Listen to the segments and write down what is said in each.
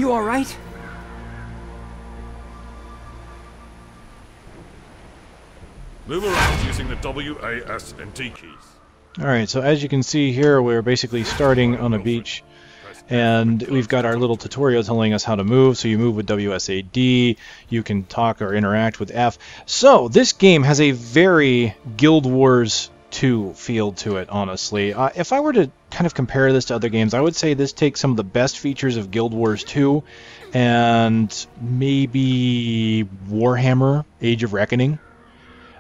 You all right? Move around using the W, A, S, and T keys. Alright, so as you can see here, we're basically starting on a beach, and we've got our little tutorial telling us how to move. So you move with WSAD, you can talk or interact with F. So this game has a very Guild Wars 2 feel to it, honestly. If I were to kind of compare this to other games, I would say this takes some of the best features of Guild Wars 2 and maybe Warhammer Age of Reckoning.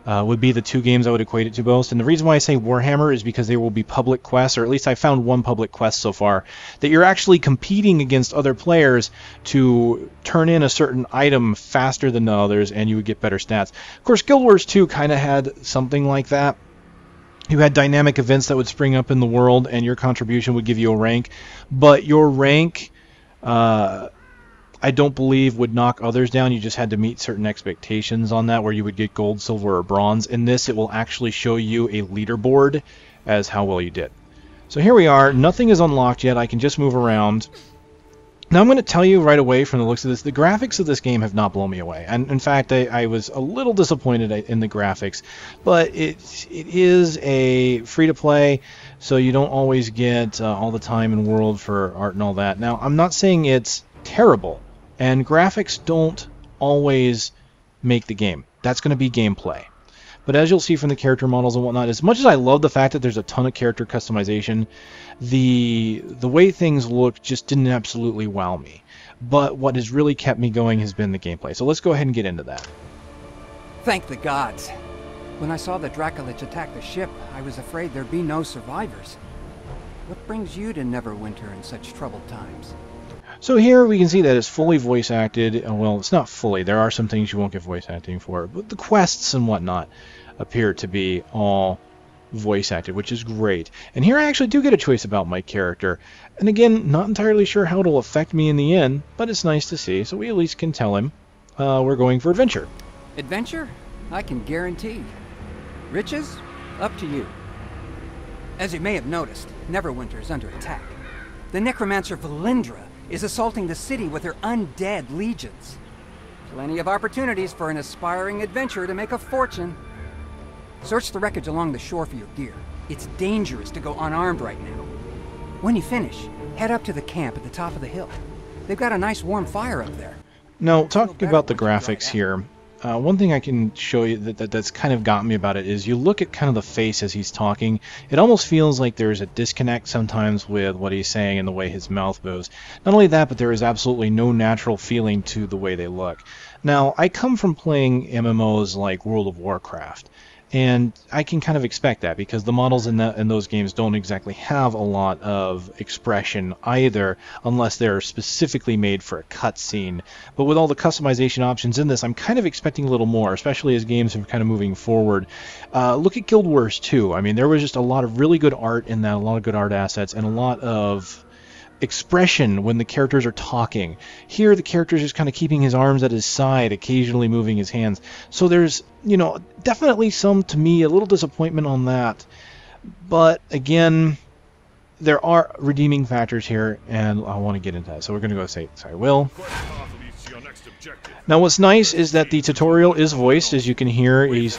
Would be the two games I would equate it to most. And the reason why I say Warhammer is because there will be public quests, or at least I found one public quest so far, that you're actually competing against other players to turn in a certain item faster than the others, and you would get better stats. Of course, Guild Wars 2 kind of had something like that. You had dynamic events that would spring up in the world, and your contribution would give you a rank. But your rank, I don't believe, would knock others down. You just had to meet certain expectations on that, where you would get gold, silver, or bronze. In this, it will actually show you a leaderboard as how well you did. So here we are. Nothing is unlocked yet. I can just move around. Now I'm going to tell you right away from the looks of this, the graphics of this game have not blown me away. And in fact, I was a little disappointed in the graphics. But it is a free-to-play, so you don't always get all the time in world for art and all that. Now, I'm not saying it's terrible. And graphics don't always make the game. That's going to be gameplay. But as you'll see from the character models and whatnot, as much as I love the fact that there's a ton of character customization, the way things look just didn't absolutely wow me. But what has really kept me going has been the gameplay. So let's go ahead and get into that. Thank the gods. When I saw the Dracolich attack the ship, I was afraid there'd be no survivors. What brings you to Neverwinter in such troubled times? So here we can see that it's fully voice acted. Well, it's not fully. There are some things you won't get voice acting for, but the quests and whatnot appear to be all voice acted, which is great. And here I actually do get a choice about my character. And again, not entirely sure how it'll affect me in the end, but it's nice to see. So we at least can tell him we're going for adventure. Adventure? I can guarantee. Riches? Up to you. As you may have noticed, Neverwinter is under attack. The necromancer Valindra is assaulting the city with her undead legions. Plenty of opportunities for an aspiring adventurer to make a fortune. Search the wreckage along the shore for your gear. It's dangerous to go unarmed right now. When you finish, head up to the camp at the top of the hill. They've got a nice warm fire up there. Now, talking about the graphics here, one thing I can show you that's kind of got me about it is you look at kind of the face as he's talking. It almost feels like there's a disconnect sometimes with what he's saying and the way his mouth moves. Not only that, but there is absolutely no natural feeling to the way they look. Now, I come from playing MMOs like World of Warcraft, and I can kind of expect that because the models in those games don't exactly have a lot of expression either, unless they're specifically made for a cutscene. But with all the customization options in this, I'm kind of expecting a little more, especially as games are kind of moving forward. Look at Guild Wars 2. I mean, there was just a lot of really good art in that, a lot of good art assets, and a lot of expression when the characters are talking. Here the character is just kind of keeping his arms at his side, occasionally moving his hands. So there's, you know, definitely some, to me, a little disappointment on that. But again, there are redeeming factors here, and I want to get into that. So we're going to go say, sorry, Will. Now what's nice is that the tutorial is voiced. As you can hear, he's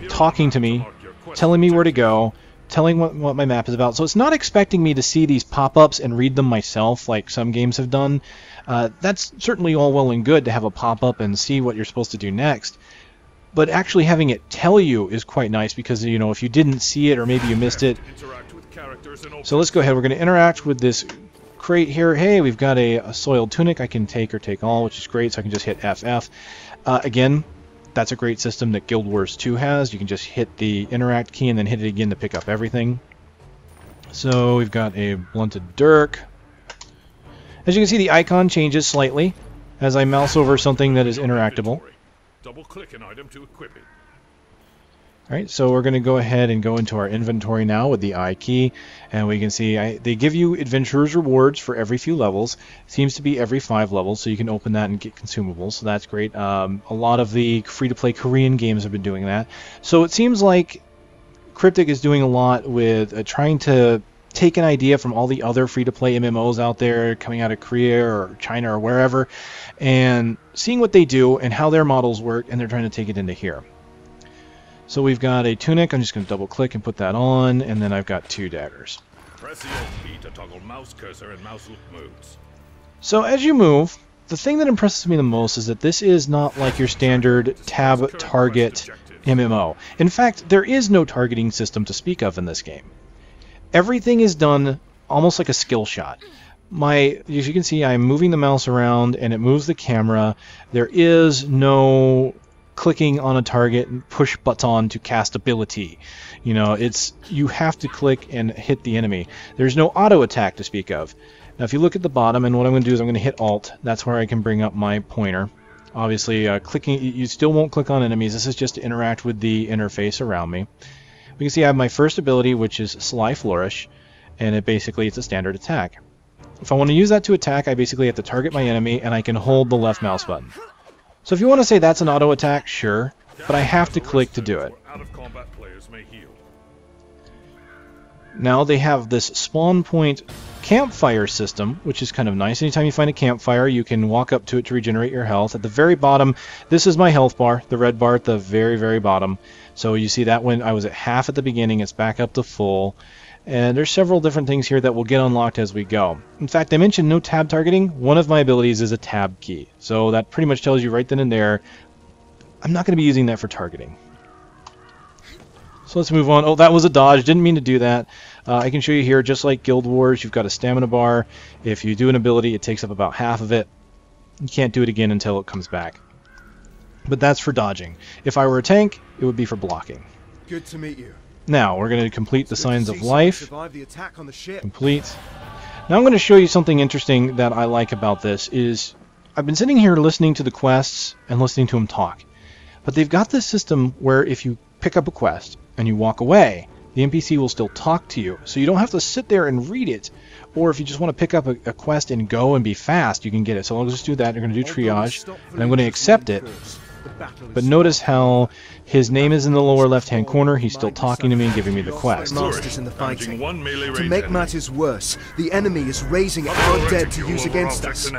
talking to me, telling me where to go, telling what my map is about. So it's not expecting me to see these pop-ups and read them myself like some games have done. That's certainly all well and good to have a pop-up and see what you're supposed to do next. But actually having it tell you is quite nice because, you know, if you didn't see it or maybe you missed it. So let's go ahead. We're going to interact with this crate here. Hey, we've got a soiled tunic I can take or take all, which is great. So I can just hit FF. Again, that's a great system that Guild Wars 2 has. You can just hit the interact key and then hit it again to pick up everything. So we've got a blunted dirk. As you can see, the icon changes slightly as I mouse over something that is interactable. Double-click an item to equip it. Alright, so we're going to go ahead and go into our inventory now with the I key, and we can see they give you adventurer's rewards for every few levels. It seems to be every 5 levels, so you can open that and get consumables, so that's great. A lot of the free-to-play Korean games have been doing that. So it seems like Cryptic is doing a lot with trying to take an idea from all the other free-to-play MMOs out there coming out of Korea or China or wherever, and seeing what they do and how their models work, and they're trying to take it into here. So we've got a tunic. I'm just going to double-click and put that on, and then I've got 2 daggers. Press the Alt key to toggle mouse cursor and mouse look modes. So as you move, the thing that impresses me the most is that this is not like your standard tab target MMO. In fact, there is no targeting system to speak of in this game. Everything is done almost like a skill shot. As you can see, I'm moving the mouse around and it moves the camera. There is no clicking on a target and push button to cast ability. You know, you have to click and hit the enemy. There's no auto attack to speak of. Now if you look at the bottom, and what I'm going to do is I'm going to hit Alt. That's where I can bring up my pointer. Obviously, clicking, you still won't click on enemies. This is just to interact with the interface around me. We can see I have my first ability, which is Sly Flourish, and it's a standard attack. If I want to use that to attack, I basically have to target my enemy, and I can hold the left mouse button. So if you want to say that's an auto attack, sure, but I have to click to do it. Out of combat players may heal. Now they have this spawn point campfire system, which is kind of nice. Anytime you find a campfire, you can walk up to it to regenerate your health. At the very bottom, this is my health bar, the red bar at the very, very bottom. So you see that when I was at half at the beginning, it's back up to full. And there's several different things here that will get unlocked as we go. In fact, I mentioned no tab targeting. One of my abilities is a tab key. So that pretty much tells you right then and there, I'm not going to be using that for targeting. So let's move on. Oh, that was a dodge. Didn't mean to do that. I can show you here, just like Guild Wars, you've got a stamina bar. If you do an ability, it takes up about half of it. You can't do it again until it comes back. But that's for dodging. If I were a tank, it would be for blocking. Good to meet you. Now, we're going to complete the Signs of Life. Survived the attack on the ship. Complete. Now I'm going to show you something interesting that I like about this is I've been sitting here listening to the quests and listening to them talk. But they've got this system where if you pick up a quest and you walk away, the NPC will still talk to you. So you don't have to sit there and read it. Or if you just want to pick up a quest and go and be fast, you can get it. So I'll just do that. I'm going to do triage, and I'm going to accept it. But notice how his name is in the lower left-hand corner. He's still talking to me and giving me the quest. Masters in the fighting. To To make matters worse, the enemy is raising our dead to use against us.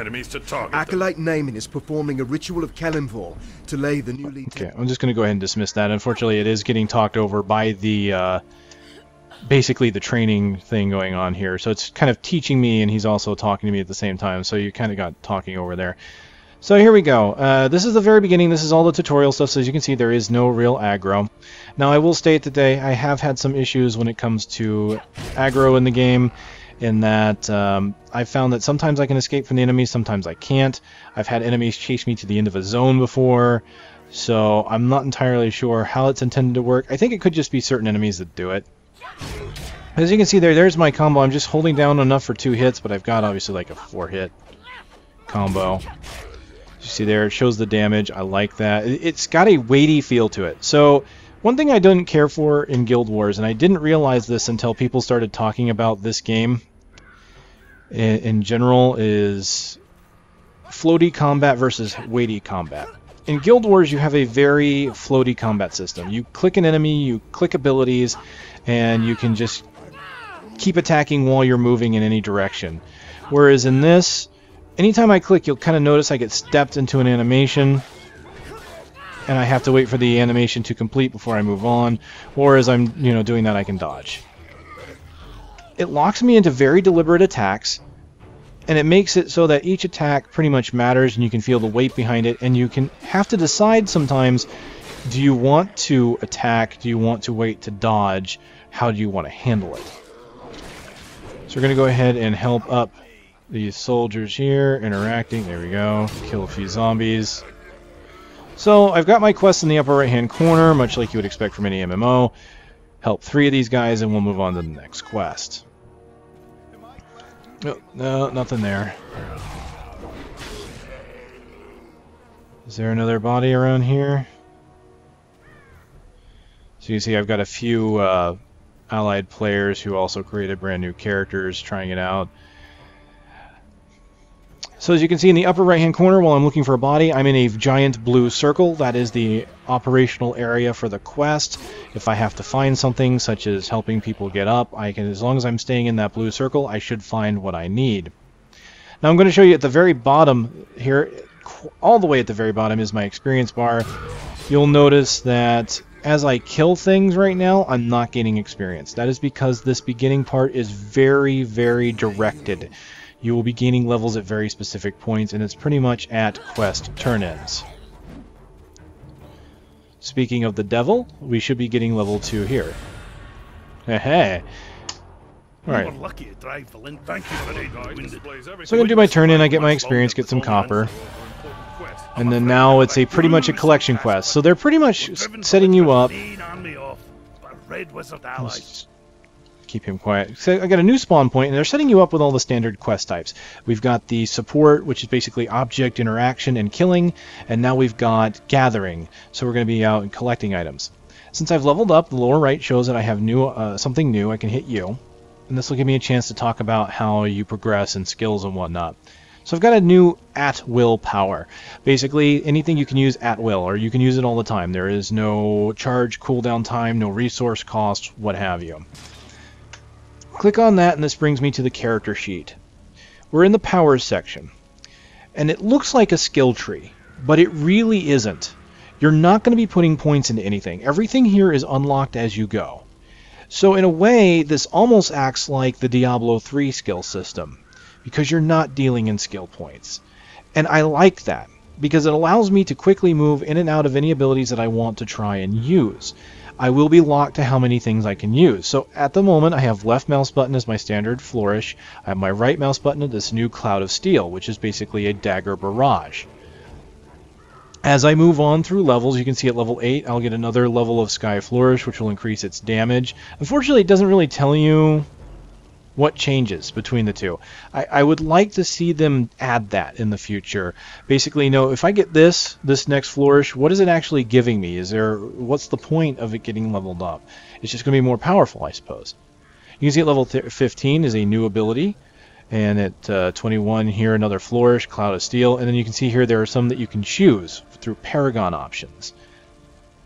Acolyte Naaman is performing a ritual of Kelimvor to lay the newly... Okay, I'm just going to go ahead and dismiss that. Unfortunately, it is getting talked over by the... basically the training thing going on here. So it's kind of teaching me, and he's also talking to me at the same time. So you kind of got talking over there. So here we go. This is the very beginning. This is all the tutorial stuff. So as you can see, there is no real aggro. Now I will state today I have had some issues when it comes to aggro in the game, in that I've found that sometimes I can escape from the enemies, sometimes I can't. I've had enemies chase me to the end of a zone before, so I'm not entirely sure how it's intended to work. I think it could just be certain enemies that do it. As you can see there's my combo. I'm just holding down enough for 2 hits, but I've got obviously like a 4-hit combo. You see there, it shows the damage. I like that. It's got a weighty feel to it. So one thing I didn't care for in Guild Wars, and I didn't realize this until people started talking about this game in general, is floaty combat versus weighty combat. In Guild Wars, you have a very floaty combat system. You click an enemy, you click abilities, and you can just keep attacking while you're moving in any direction. Whereas in this, anytime I click, you'll kind of notice I get stepped into an animation, and I have to wait for the animation to complete before I move on. Or as I'm, doing that, I can dodge. It locks me into very deliberate attacks, and it makes it so that each attack pretty much matters, and you can feel the weight behind it, and you can have to decide sometimes, do you want to attack, do you want to wait to dodge, how do you want to handle it? So we're going to go ahead and help up these soldiers here, interacting. There we go. Kill a few zombies. So I've got my quest in the upper right hand corner, much like you would expect from any MMO. Help 3 of these guys and we'll move on to the next quest. Oh, no, nothing there. Is there another body around here? So you see I've got a few allied players who also created brand new characters trying it out. So as you can see in the upper right hand corner, while I'm looking for a body, I'm in a giant blue circle. That is the operational area for the quest. If I have to find something such as helping people get up, I can, as long as I'm staying in that blue circle, I should find what I need. Now I'm going to show you at the very bottom here, all the way at the very bottom is my experience bar. You'll notice that as I kill things right now, I'm not gaining experience. That is because this beginning part is very, very directed. You will be gaining levels at very specific points, and it's pretty much at quest turn-ins. Speaking of the devil, we should be getting level 2 here. Hey. Alright. So I'm going to do my turn-in, I get my experience, get some copper. And then now it's pretty much a collection quest. So they're pretty much setting you up. Let's keep him quiet. So I got a new spawn point, and they're setting you up with all the standard quest types. We've got the support, which is basically object interaction and killing, and now we've got gathering. So we're going to be out and collecting items. Since I've leveled up, the lower right shows that I have something new. I can hit U, and this will give me a chance to talk about how you progress in skills and whatnot. So I've got a new at-will power. Basically, anything you can use at will, or you can use it all the time. There is no charge, cooldown time, no resource cost, what have you. Click on that, and this brings me to the character sheet. We're in the powers section, and it looks like a skill tree, but it really isn't. You're not going to be putting points into anything. Everything here is unlocked as you go. So in a way, this almost acts like the Diablo 3 skill system, because you're not dealing in skill points. And I like that, because it allows me to quickly move in and out of any abilities that I want to try and use. I will be locked to how many things I can use. So at the moment, I have left mouse button as my standard Flourish. I have my right mouse button at this new Cloud of Steel, which is basically a dagger barrage. As I move on through levels, you can see at level 8, I'll get another level of Sky Flourish, which will increase its damage. Unfortunately, it doesn't really tell you what changes between the two. I would like to see them add that in the future. Basically, if I get this next Flourish, what is it actually giving me? What's the point of it getting leveled up? It's just going to be more powerful, I suppose. You can see at level 15 is a new ability, and at 21 here another Flourish, Cloud of Steel, and then you can see here there are some that you can choose through Paragon options.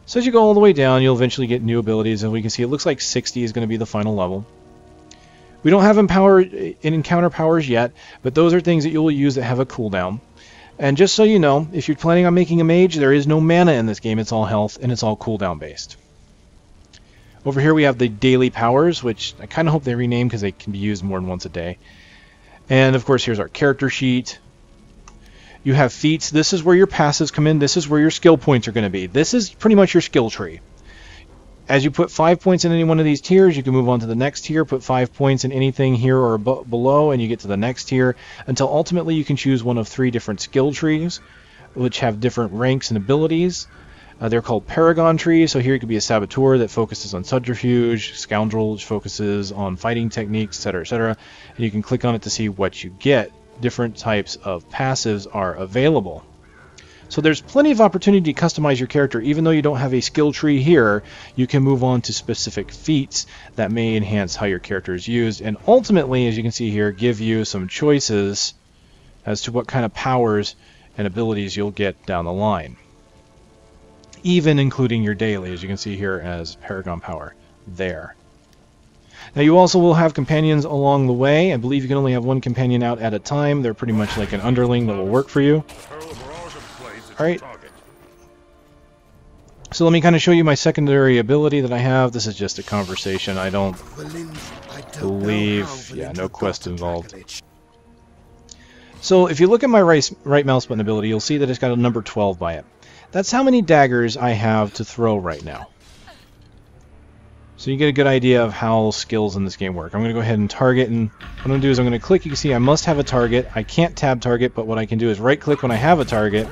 So as you go all the way down, you'll eventually get new abilities, and we can see it looks like 60 is going to be the final level. We don't have encounter powers yet, but those are things that you will use that have a cooldown. And just so you know, if you're planning on making a mage, there is no mana in this game. It's all health, and it's all cooldown based. Over here we have the daily powers, which I kind of hope they rename because they can be used more than once a day. And of course, here's our character sheet. You have feats. This is where your passives come in. This is where your skill points are going to be. This is pretty much your skill tree. As you put 5 points in any one of these tiers, you can move on to the next tier, put 5 points in anything here or below, and you get to the next tier, until ultimately you can choose one of 3 different skill trees, which have different ranks and abilities. They're called Paragon trees, so here you could be a Saboteur that focuses on subterfuge, Scoundrel, which focuses on fighting techniques, etc., etc., and you can click on it to see what you get. Different types of passives are available. So there's plenty of opportunity to customize your character. Even though you don't have a skill tree here, you can move on to specific feats that may enhance how your character is used, and ultimately, as you can see here, give you some choices as to what kind of powers and abilities you'll get down the line. Even including your daily, as you can see here as Paragon Power there. Now you also will have companions along the way. I believe you can only have one companion out at a time. They're pretty much like an underling that will work for you. Alright, so let me kind of show you my secondary ability that I have. This is just a conversation. I don't believe, no quest involved. So if you look at my right mouse button ability, you'll see that it's got a number 12 by it. That's how many daggers I have to throw right now. So you get a good idea of how skills in this game work. I'm going to go ahead and target, and what I'm going to do is I'm going to click. You can see I must have a target. I can't tab target, but what I can do is right click when I have a target.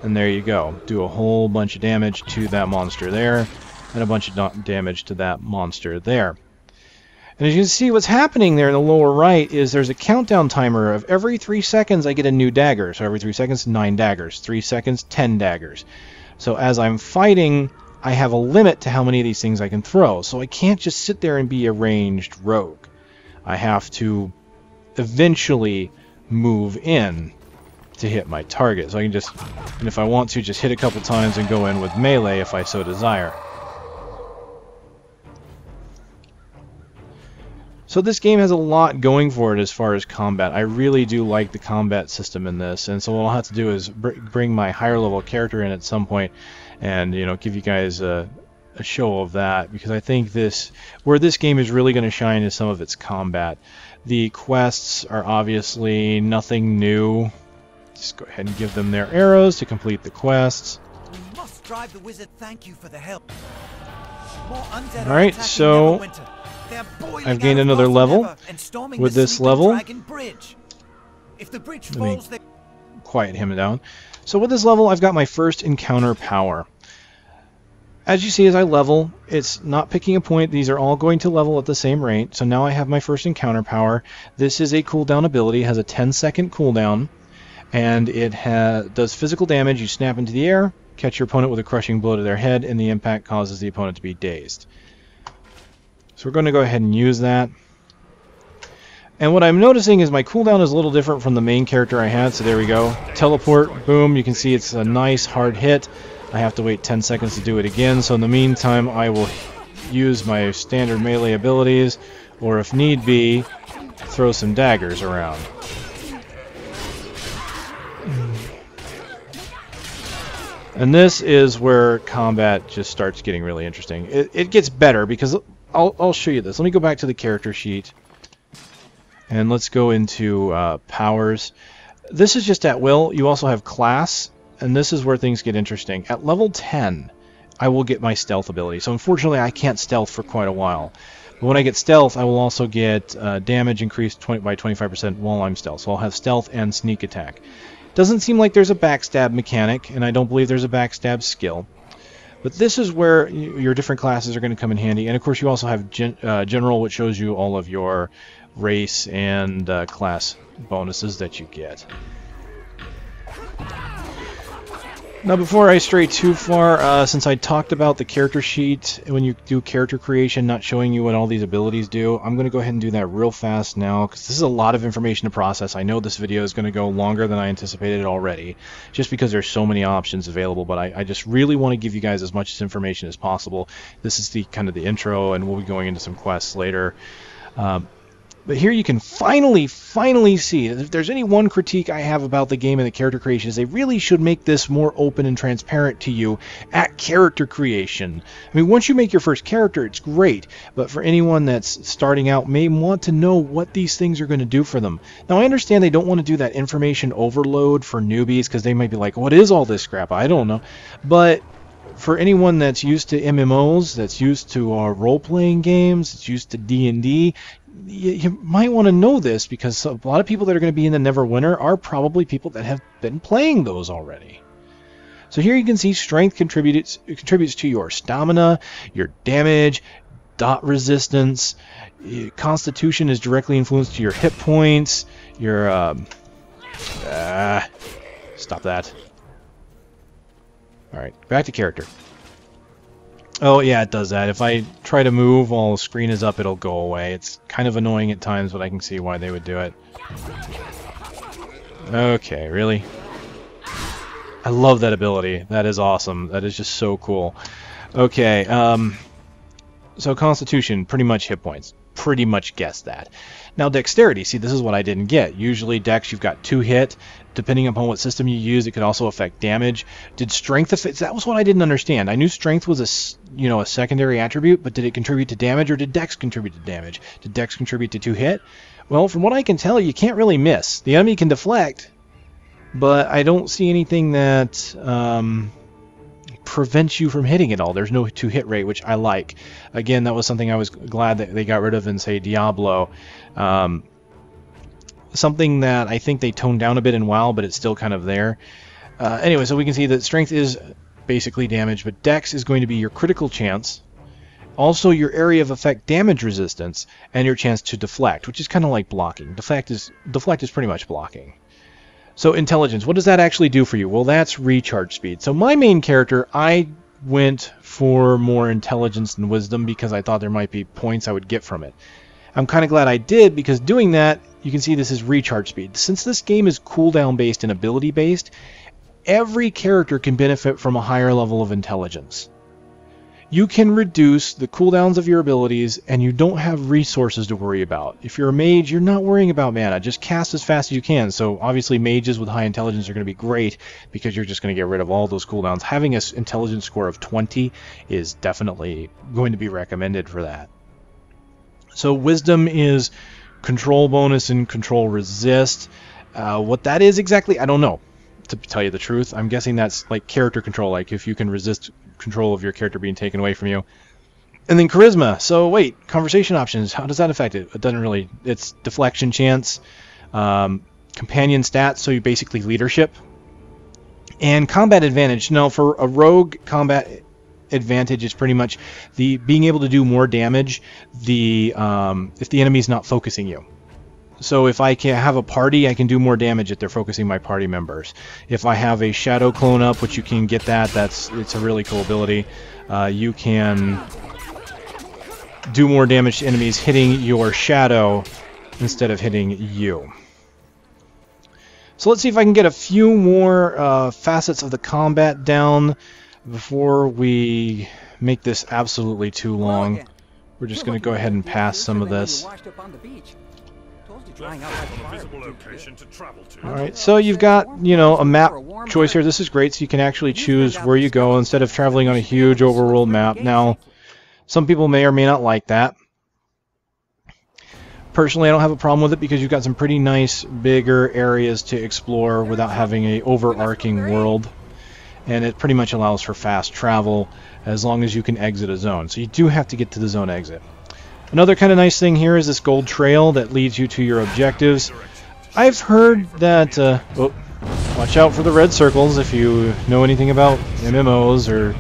And there you go. Do a whole bunch of damage to that monster there, and a bunch of damage to that monster there. And as you can see, what's happening there in the lower right is there's a countdown timer of every 3 seconds I get a new dagger. So every 3 seconds, 9 daggers. 3 seconds, 10 daggers. So as I'm fighting, I have a limit to how many of these things I can throw. So I can't just sit there and be a ranged rogue. I have to eventually move in to hit my target. So I can just, and if I want to, just hit a couple times and go in with melee if I so desire. So this game has a lot going for it as far as combat. I really do like the combat system in this, and so what I'll have to do is bring my higher level character in at some point and, you know, give you guys a show of that, because I think where this game is really going to shine is some of its combat. The quests are obviously nothing new. Just go ahead and give them their arrows to complete the quests. We must drive the wizard. Thank you for the help. Alright, so I've gained another level with this level. Let me quiet him down. So with this level, I've got my first encounter power. As you see, as I level, it's not picking a point. These are all going to level at the same rate. So now I have my first encounter power. This is a cooldown ability. It has a 10-second cooldown, and it does physical damage. You snap into the air, catch your opponent with a crushing blow to their head, and the impact causes the opponent to be dazed. So we're going to go ahead and use that. And what I'm noticing is my cooldown is a little different from the main character I had. So there we go. Teleport, boom. You can see it's a nice hard hit. I have to wait 10 seconds to do it again. So in the meantime, I will use my standard melee abilities, or if need be, throw some daggers around. And this is where combat just starts getting really interesting. It gets better because I'll show you this. Let me go back to the character sheet. And let's go into powers. This is just at will. You also have class, and this is where things get interesting. At level 10, I will get my stealth ability. So unfortunately, I can't stealth for quite a while. But when I get stealth, I will also get damage increased by 25% while I'm stealth. So I'll have stealth and sneak attack. Doesn't seem like there's a backstab mechanic, and I don't believe there's a backstab skill. But this is where your different classes are going to come in handy. And of course, you also have General, which shows you all of your race and class bonuses that you get. Now, before I stray too far, since I talked about the character sheet when you do character creation, not showing you what all these abilities do, I'm going to go ahead and do that real fast now, because this is a lot of information to process. I know this video is going to go longer than I anticipated already, just because there's so many options available, but I just really want to give you guys as much information as possible. This is the kind of the intro, and we'll be going into some quests later. But here you can finally see, if there's any one critique I have about the game and the character creation, is they really should make this more open and transparent to you at character creation. I mean, once you make your first character, it's great, but for anyone that's starting out may want to know what these things are going to do for them. Now, I understand they don't want to do that information overload for newbies, because they might be like, what is all this crap? I don't know. But for anyone that's used to MMOs, that's used to role-playing games, that's used to D&D, you might want to know this, because a lot of people that are going to be in the Neverwinter are probably people that have been playing those already. So here you can see strength contributes to your stamina, your damage, dot resistance. Constitution is directly influenced to your hit points, your stop that. Alright, back to character. Oh yeah, it does that. If I try to move while the screen is up, it'll go away. It's kind of annoying at times, but I can see why they would do it. Okay, really? I love that ability. That is awesome. That is just so cool. Okay, so Constitution, pretty much hit points. Pretty much guessed that. Now Dexterity, see, this is what I didn't get. Usually Dex, you've got 2 hit. Depending upon what system you use, it could also affect damage. Did Strength affect? That was what I didn't understand. I knew Strength was a secondary attribute, but did it contribute to damage, or did Dex contribute to damage? Did Dex contribute to 2 hit? Well, from what I can tell, you can't really miss. The enemy can deflect, but I don't see anything that prevents you from hitting it all. There's no 2 hit rate, which I like. Again, that was something I was glad that they got rid of in, say, Diablo. Something that I think they toned down a bit in WoW, but it's still kind of there. Anyway, so we can see that Strength is basically damage, but Dex is going to be your critical chance, also your area of effect damage resistance, and your chance to deflect, which is kind of like blocking. Deflect is pretty much blocking. So Intelligence, what does that actually do for you? Well, that's recharge speed. So my main character, I went for more Intelligence than Wisdom because I thought there might be points I would get from it. I'm kind of glad I did, because doing that, you can see this is recharge speed. Since this game is cooldown based and ability based, every character can benefit from a higher level of intelligence. You can reduce the cooldowns of your abilities, and you don't have resources to worry about. If you're a mage, you're not worrying about mana. Just cast as fast as you can. So obviously mages with high intelligence are going to be great because you're just going to get rid of all those cooldowns. Having an intelligence score of 20 is definitely going to be recommended for that. So wisdom is control bonus and control resist. What that is exactly, I don't know, to tell you the truth. I'm guessing that's like character control, like if you can resist control of your character being taken away from you. And then charisma. So wait, conversation options, how does that affect it? It doesn't really. It's deflection chance, companion stats, so you basically leadership, and combat advantage. Now for a rogue, combat advantage is pretty much the being able to do more damage if the enemy's not focusing you. So if I can have a party, I can do more damage if they're focusing my party members. If I have a shadow clone up, which you can get it's a really cool ability. You can do more damage to enemies hitting your shadow instead of hitting you. So let's see if I can get a few more facets of the combat down before we make this absolutely too long. We're just going to go ahead and pass some of this. Alright, so you've got, a map choice here. This is great, so you can actually choose where you go instead of traveling on a huge overworld map. Now, some people may or may not like that. Personally, I don't have a problem with it because you've got some pretty nice, bigger areas to explore without having an overarching world. And it pretty much allows for fast travel as long as you can exit a zone. So you do have to get to the zone exit. Another kind of nice thing here is this gold trail that leads you to your objectives. I've heard that, watch out for the red circles. If you know anything about MMOs or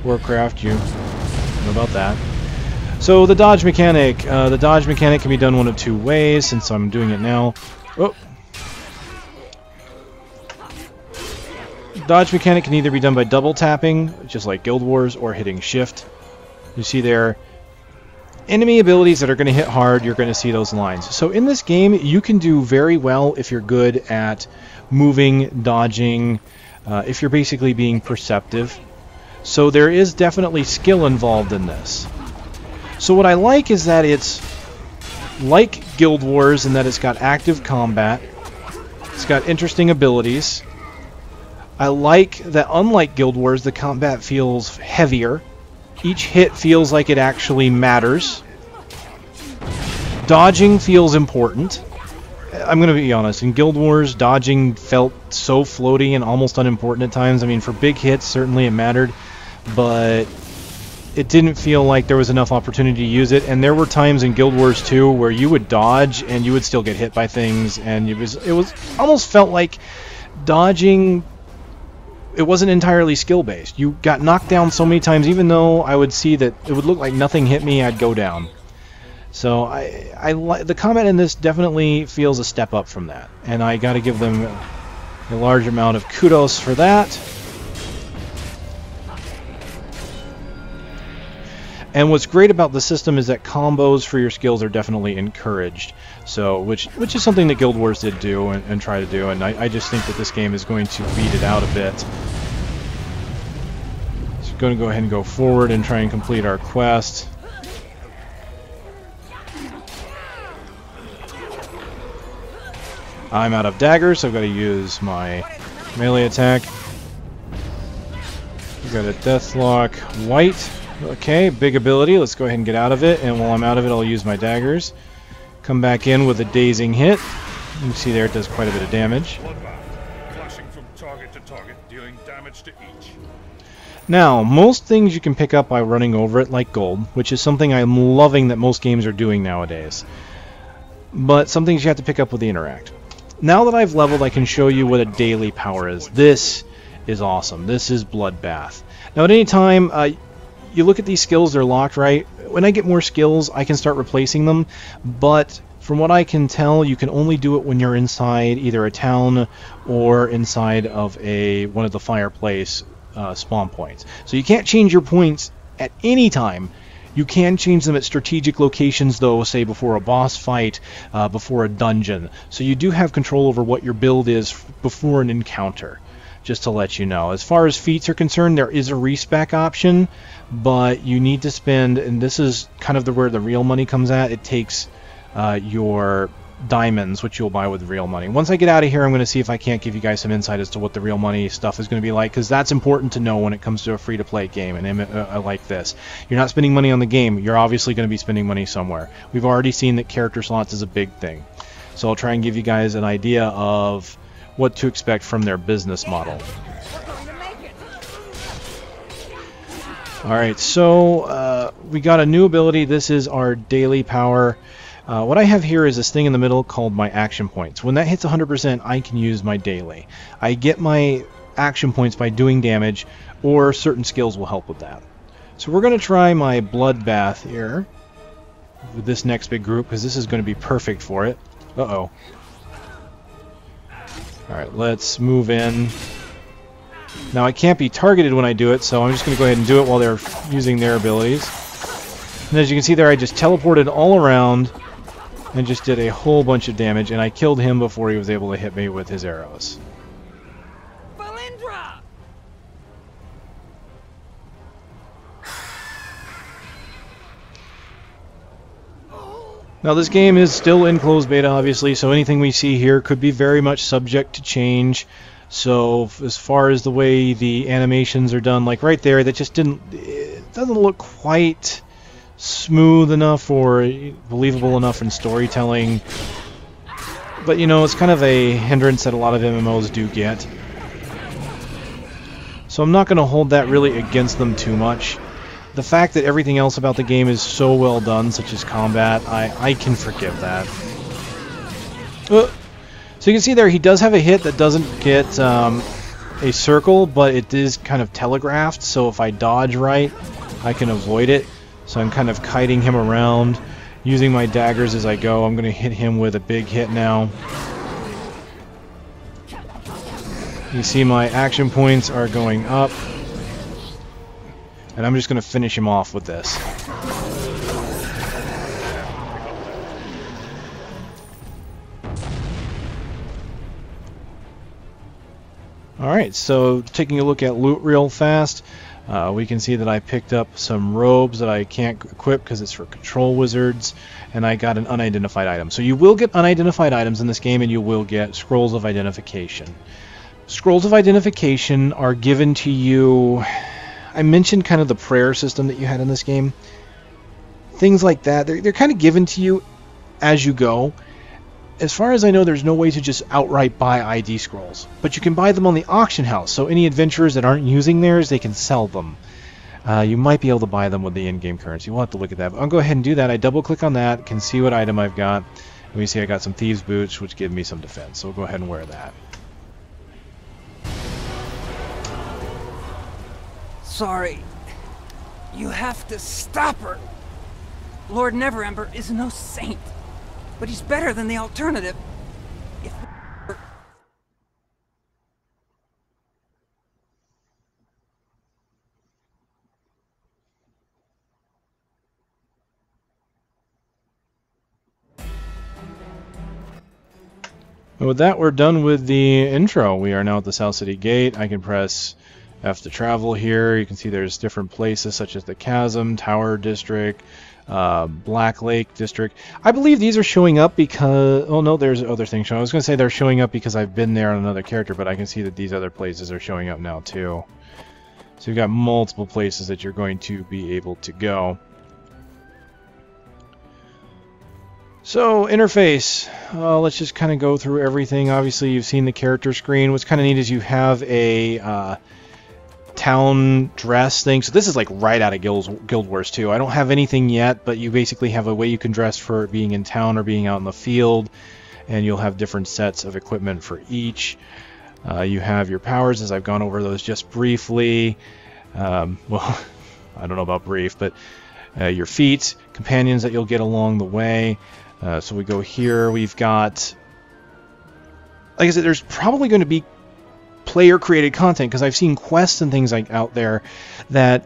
Warcraft, you know about that. So the dodge mechanic. The dodge mechanic can be done one of two ways, since I'm doing it now. Oh. Dodge mechanic can either be done by double tapping, just like Guild Wars, or hitting shift. You see there, enemy abilities that are going to hit hard, you're going to see those lines. So in this game, you can do very well if you're good at moving, dodging, if you're basically being perceptive. So there is definitely skill involved in this. So what I like is that it's like Guild Wars in that it's got active combat, it's got interesting abilities. I like that unlike Guild Wars, the combat feels heavier. Each hit feels like it actually matters. Dodging feels important. I'm going to be honest, in Guild Wars, dodging felt so floaty and almost unimportant at times. I mean, for big hits, certainly it mattered, but it didn't feel like there was enough opportunity to use it. And there were times in Guild Wars 2 where you would dodge and you would still get hit by things, and it was almost felt like dodging, it wasn't entirely skill-based. You got knocked down so many times, even though I would see that it would look like nothing hit me, I'd go down. So the combat in this definitely feels a step up from that, and I got to give them a large amount of kudos for that. And what's great about the system is that combos for your skills are definitely encouraged. So, which is something that Guild Wars did do and try to do, and I just think that this game is going to beat it out a bit. So, going to go ahead and go forward and try and complete our quest. I'm out of daggers, so I've got to use my melee attack. We've got a Deathlock White. Okay, big ability. Let's go ahead and get out of it, and while I'm out of it, I'll use my daggers. Come back in with a dazing hit. You can see there it does quite a bit of damage. Flashing from target to target, dealing damage to each. Now, most things you can pick up by running over it like gold, which is something I'm loving that most games are doing nowadays. But some things you have to pick up with the interact. Now that I've leveled, I can show you what a daily power is. This is awesome. This is Bloodbath. Now, at any time, you look at these skills, they're locked, right? When I get more skills, I can start replacing them, but from what I can tell, you can only do it when you're inside either a town or inside of one of the fireplace spawn points. So you can't change your points at any time. You can change them at strategic locations, though, say before a boss fight, before a dungeon. So you do have control over what your build is before an encounter, just to let you know. As far as feats are concerned, there is a respec option, but you need to spend, and this is kind of where the real money comes at, it takes your diamonds, which you'll buy with real money. Once I get out of here, I'm going to see if I can't give you guys some insight as to what the real money stuff is going to be like, because that's important to know when it comes to a free-to-play game and like this. You're not spending money on the game. You're obviously going to be spending money somewhere. We've already seen that character slots is a big thing. So I'll try and give you guys an idea of what to expect from their business model. Alright, so we got a new ability. This is our daily power. What I have here is this thing in the middle called my action points. When that hits 100%, I can use my daily. I get my action points by doing damage, or certain skills will help with that. So we're going to try my bloodbath here with this next big group, because this is going to be perfect for it. Uh-oh. Alright, let's move in. Now I can't be targeted when I do it, so I'm just going to go ahead and do it while they're using their abilities. And as you can see there, I just teleported all around and just did a whole bunch of damage, and I killed him before he was able to hit me with his arrows. Valindra! Now this game is still in closed beta, obviously, so anything we see here could be very much subject to change. So as far as the way the animations are done, like right there, that just it doesn't look quite smooth enough or believable enough in storytelling. But you know, it's kind of a hindrance that a lot of MMOs do get. So I'm not going to hold that really against them too much. The fact that everything else about the game is so well done, such as combat, I can forgive that. So you can see there, he does have a hit that doesn't get a circle, but it is kind of telegraphed, so if I dodge right, I can avoid it. So I'm kind of kiting him around, using my daggers as I go. I'm going to hit him with a big hit now. You see my action points are going up. And I'm just going to finish him off with this. Alright, so taking a look at loot real fast, we can see that I picked up some robes that I can't equip because it's for control wizards, and I got an unidentified item. So you will get unidentified items in this game, and you will get scrolls of identification. Scrolls of identification are given to you... I mentioned kind of the prayer system that you had in this game. Things like that, they're kind of given to you as you go. As far as I know, there's no way to just outright buy ID scrolls. But you can buy them on the auction house, so any adventurers that aren't using theirs, they can sell them. You might be able to buy them with the in-game currency. We'll have to look at that. But I'll go ahead and do that. I double-click on that, can see what item I've got. And we see I got some Thieves' Boots, which give me some defense. So we'll go ahead and wear that. Sorry. You have to stop her. Lord Neverwinter is no saint, but he's better than the alternative. If And with that, we're done with the intro. We are now at the South City Gate. I can press F to travel here. You can see there's different places such as the Chasm, Tower District, Black Lake District. I believe these are showing up because... Oh no, there's other things showing. I was going to say they're showing up because I've been there on another character, but I can see that these other places are showing up now too. So you've got multiple places that you're going to be able to go. So, interface. Let's just kind of go through everything. Obviously, you've seen the character screen. What's kind of neat is you have a town dress thing. So this is like right out of Guild Wars 2. I don't have anything yet, but you basically have a way you can dress for being in town or being out in the field. And you'll have different sets of equipment for each. You have your powers, as I've gone over those just briefly. Well, I don't know about brief, but your feats, companions that you'll get along the way. So we go here, we've got, like I said, there's probably going to be player-created content, because I've seen quests and things like out there that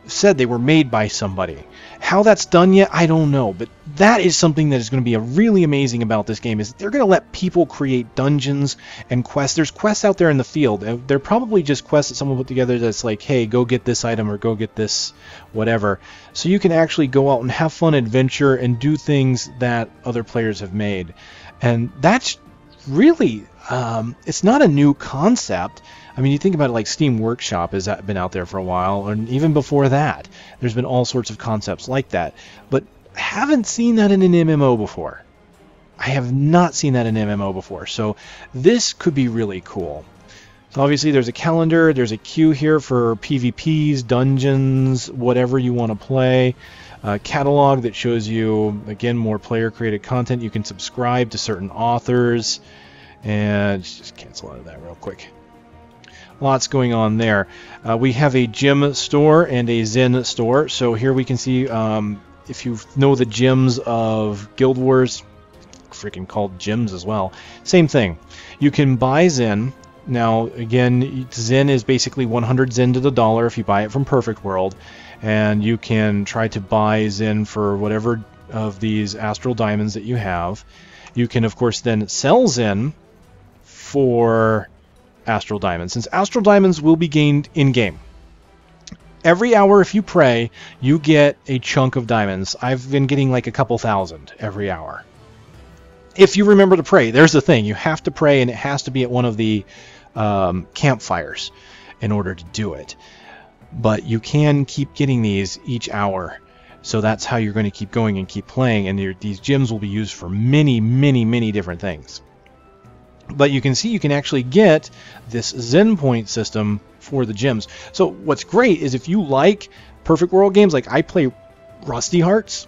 said they were made by somebody. How that's done yet, I don't know, but that is something that is going to be really amazing about this game, is they're going to let people create dungeons and quests. There's quests out there in the field. They're probably just quests that someone put together that's like, hey, go get this item or go get this whatever. So you can actually go out and have fun adventure and do things that other players have made. And that's really, it's not a new concept. I mean, you think about it, like Steam Workshop has been out there for a while, and even before that, there's been all sorts of concepts like that. But I haven't seen that in an MMO before. I have not seen that in an MMO before, so this could be really cool. So obviously there's a calendar, there's a queue here for PvPs, dungeons, whatever you want to play. A catalog that shows you, again, more player-created content. You can subscribe to certain authors, and just cancel out of that real quick. Lots going on there. We have a gem store and a Zen store. So here we can see, if you know the gems of Guild Wars, freaking called gems as well, same thing. You can buy Zen. Now, again, Zen is basically 100 Zen to the dollar if you buy it from Perfect World. And you can try to buy Zen for whatever of these Astral Diamonds that you have. You can, of course, then sell Zen for Astral Diamonds, since Astral Diamonds will be gained in-game. Every hour if you pray, you get a chunk of diamonds. I've been getting like a couple thousand every hour. If you remember to pray, there's the thing. You have to pray, and it has to be at one of the campfires in order to do it. But you can keep getting these each hour. So that's how you're going to keep going and keep playing, and these gems will be used for many, many, many different things. But you can see you can actually get this Zen point system for the gems. So what's great is if you like Perfect World games, like I play Rusty Hearts,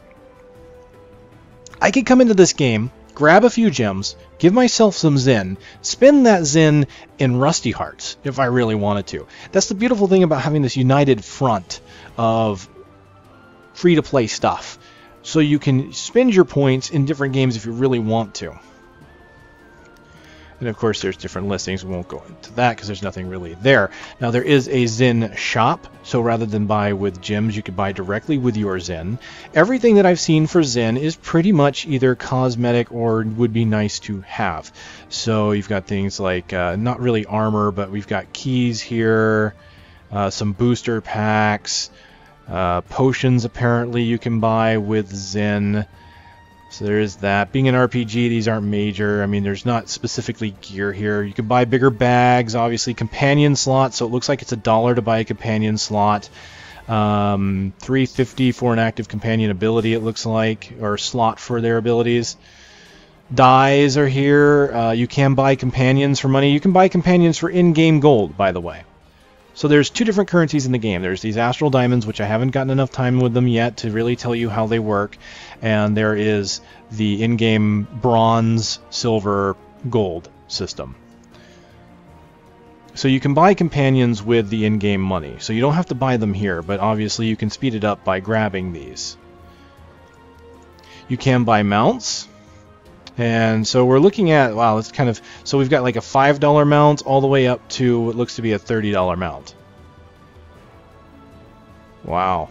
I could come into this game, grab a few gems, give myself some Zen, spend that Zen in Rusty Hearts if I really wanted to. That's the beautiful thing about having this united front of free-to-play stuff. So you can spend your points in different games if you really want to. And of course there's different listings. We won't go into that because there's nothing really there. Now there is a Zen shop, so rather than buy with gems, you could buy directly with your Zen. Everything that I've seen for Zen is pretty much either cosmetic or would be nice to have. So you've got things like, not really armor, but we've got keys here, some booster packs, potions apparently you can buy with Zen. So there is that. Being an RPG, these aren't major. I mean, there's not specifically gear here. You can buy bigger bags, obviously. Companion slots, so it looks like it's $1 to buy a companion slot. $3.50 for an active companion ability, it looks like, or slot for their abilities. Dyes are here. You can buy companions for money. You can buy companions for in-game gold, by the way. So there's two different currencies in the game. There's these Astral Diamonds, which I haven't gotten enough time with them yet to really tell you how they work. And there is the in-game bronze, silver, gold system. So you can buy companions with the in-game money. So you don't have to buy them here, but obviously you can speed it up by grabbing these. You can buy mounts. And so we're looking at, wow, it's kind of, so we've got like a $5 mount all the way up to what looks to be a $30 mount. Wow.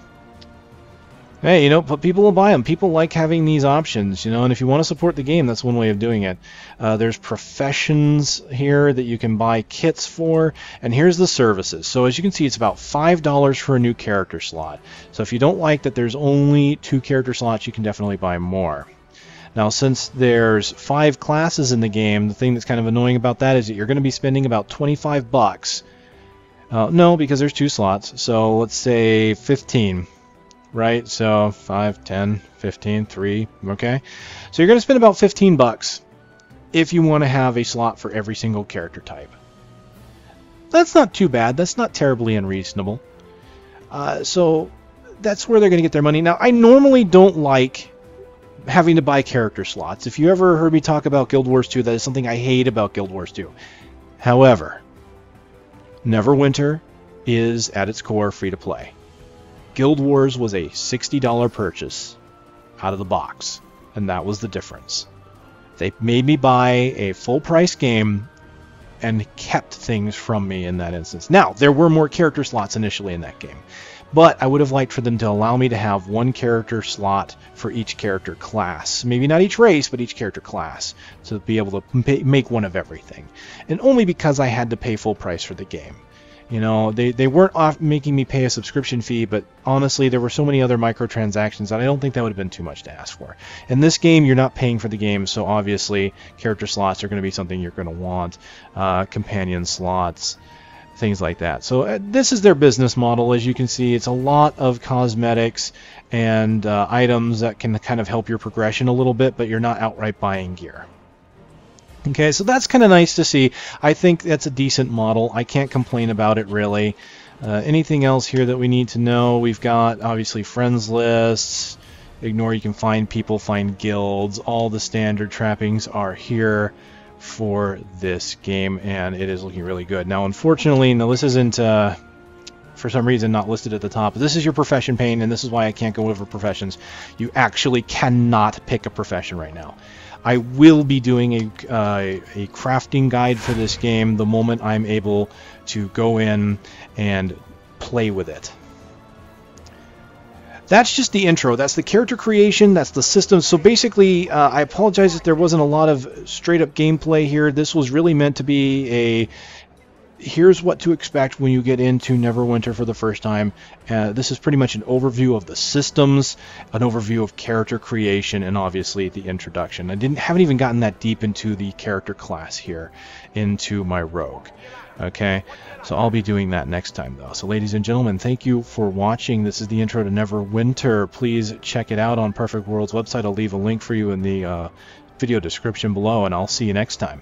Hey, you know, but people will buy them. People like having these options, you know, and if you want to support the game, that's one way of doing it. There's professions here that you can buy kits for, and here's the services. So as you can see, it's about $5 for a new character slot. So if you don't like that there's only 2 character slots, you can definitely buy more. Now, since there's 5 classes in the game, the thing that's kind of annoying about that is that you're going to be spending about 25 bucks. No, because there's 2 slots, so let's say 15, right? So 5, 10, 15, 3, okay? So you're going to spend about 15 bucks if you want to have a slot for every single character type. That's not too bad. That's not terribly unreasonable. So that's where they're going to get their money. Now, I normally don't like having to buy character slots. If you ever heard me talk about Guild Wars 2, that is something I hate about Guild Wars 2. However, Neverwinter is at its core free to play. Guild Wars was a $60 purchase out of the box, and that was the difference. They made me buy a full price game and kept things from me in that instance. Now, there were more character slots initially in that game, But I would have liked for them to allow me to have one character slot for each character class. Maybe not each race, but each character class. To be able to make one of everything. And only because I had to pay full price for the game. You know, they weren't making me pay a subscription fee, but honestly, there were so many other microtransactions that I don't think that would have been too much to ask for. In this game, you're not paying for the game, so obviously, character slots are going to be something you're going to want. Companion slots, things like that. So this is their business model. As you can see, it's a lot of cosmetics and items that can kind of help your progression a little bit, but you're not outright buying gear. Okay, so that's kind of nice to see. I think that's a decent model. I can't complain about it, really. Anything else here that we need to know? We've got, obviously, friends lists. Ignore, you can find people, find guilds. All the standard trappings are here for this game, and it is looking really good. Now, unfortunately, this isn't, for some reason, not listed at the top. This is your profession pane, and this is why I can't go over professions. You actually cannot pick a profession right now. I will be doing a crafting guide for this game the moment I'm able to go in and play with it. That's just the intro. That's the character creation. That's the system. So basically, I apologize if there wasn't a lot of straight-up gameplay here. This was really meant to be a here's what to expect when you get into Neverwinter for the first time. This is pretty much an overview of the systems, an overview of character creation, and obviously the introduction. I haven't even gotten that deep into the character class here, into my rogue. Okay, so I'll be doing that next time, though. So ladies and gentlemen, thank you for watching. This is the intro to Neverwinter. Please check it out on Perfect World's website. I'll leave a link for you in the video description below, and I'll see you next time.